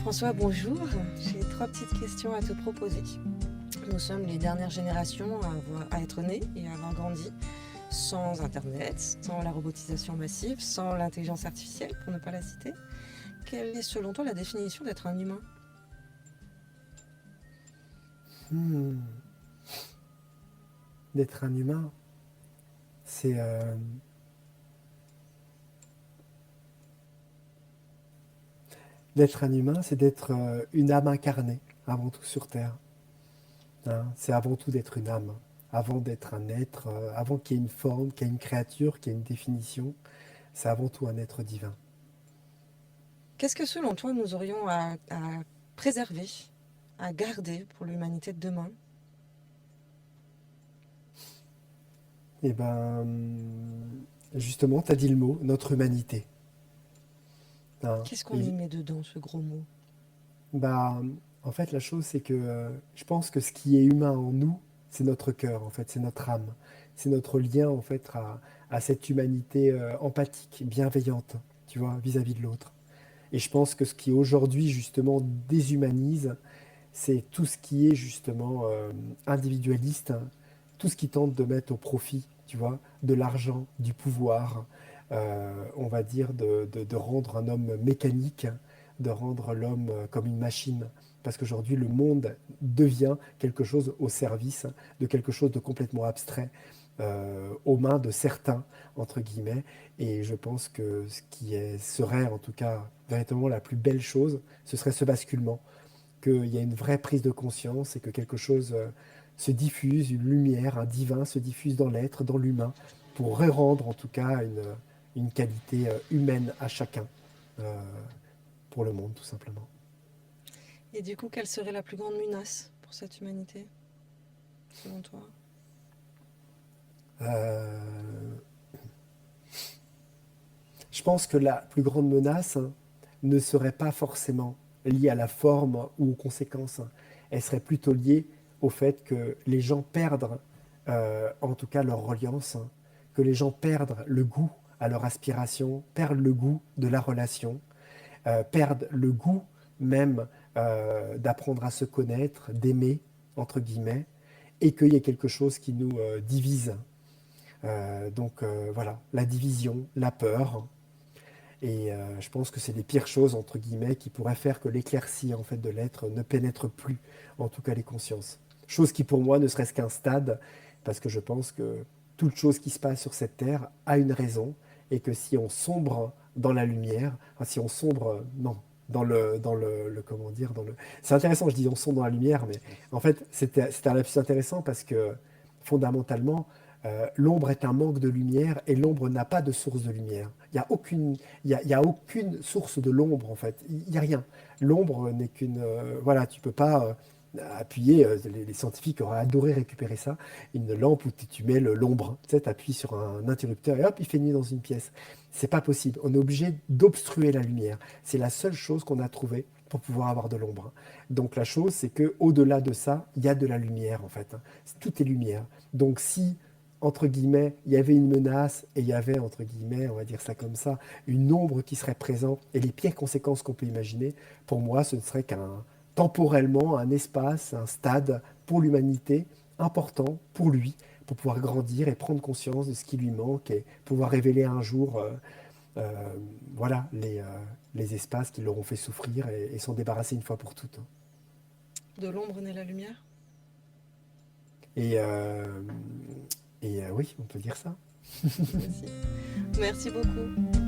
François, bonjour. J'ai trois petites questions à te proposer. Nous sommes les dernières générations à être nées et à avoir grandi sans Internet, sans la robotisation massive, sans l'intelligence artificielle, pour ne pas la citer. Quelle est selon toi la définition d'être un humain? Hmm, D'être un humain, c'est d'être un humain, c'est d'être une âme incarnée avant tout sur Terre, hein. C'est avant tout d'être une âme, avant d'être un être, avant qu'il y ait une forme, qu'il y ait une créature, qu'il y ait une définition. C'est avant tout un être divin. Qu'est-ce que selon toi nous aurions à préserver, à garder pour l'humanité de demain? Et justement, tu as dit le mot, notre humanité, hein. Qu'est-ce qu'on y met dedans, ce gros mot? Bah, en fait, la chose, c'est que je pense que ce qui est humain en nous, c'est notre cœur, en fait, c'est notre âme. C'est notre lien, en fait, à cette humanité empathique, bienveillante, tu vois, vis-à-vis de l'autre. Et je pense que ce qui aujourd'hui, justement, déshumanise, c'est tout ce qui est, justement, individualiste, hein. Tout ce qui tente de mettre au profit, tu vois, de l'argent, du pouvoir, on va dire, de rendre un homme mécanique, de rendre l'homme comme une machine. Parce qu'aujourd'hui, le monde devient quelque chose au service de quelque chose de complètement abstrait, aux mains de certains, entre guillemets. Et je pense que serait en tout cas véritablement la plus belle chose, ce serait ce basculement, qu'il y a une vraie prise de conscience et que quelque chose se diffuse, une lumière, un divin se diffuse dans l'être, dans l'humain, pour rendre en tout cas une qualité humaine à chacun, euh, pour le monde tout simplement. Et du coup, quelle serait la plus grande menace pour cette humanité, selon toi? Euh, je pense que la plus grande menace, hein, ne serait pas forcément liée à la forme ou aux conséquences. Elle serait plutôt liée au fait que les gens perdent, en tout cas leur reliance, hein, que les gens perdent le goût à leur aspiration, perdent le goût de la relation, perdent le goût même d'apprendre à se connaître, d'aimer, entre guillemets, et qu'il y ait quelque chose qui nous divise. Voilà, la division, la peur, et je pense que c'est les pires choses, entre guillemets, qui pourraient faire que l'éclaircie en fait, de l'être ne pénètre plus, en tout cas les consciences. Chose qui pour moi ne serait-ce qu'un stade, parce que je pense que toute chose qui se passe sur cette terre a une raison, et que si on sombre dans la lumière, enfin, si on sombre, non, comment dire, C'est intéressant, je dis on sombre dans la lumière, mais en fait c'était un lapsus intéressant parce que fondamentalement, l'ombre est un manque de lumière et l'ombre n'a pas de source de lumière. Il y a aucune source de l'ombre en fait. Il n'y a rien. L'ombre n'est qu'une. Voilà, tu peux pas appuyer. Les scientifiques auraient adoré récupérer ça. Une lampe où tu mets l'ombre. Tu sais, tu appuies sur un interrupteur et hop, il fait nuit dans une pièce. C'est pas possible. On est obligé d'obstruer la lumière. C'est la seule chose qu'on a trouvée pour pouvoir avoir de l'ombre. Donc la chose, c'est que au-delà de ça, il y a de la lumière en fait. Tout est lumière. Donc si entre guillemets, il y avait une menace et il y avait, entre guillemets, on va dire ça comme ça, une ombre qui serait présente et les pires conséquences qu'on peut imaginer, pour moi, ce ne serait qu'un temporellement un espace, un stade pour l'humanité important pour lui, pour pouvoir grandir et prendre conscience de ce qui lui manque et pouvoir révéler un jour euh, voilà, les espaces qui l'auront fait souffrir et s'en débarrasser une fois pour toutes. De l'ombre naît la lumière? Et, euh, oui, on peut dire ça. C'est possible. Merci beaucoup.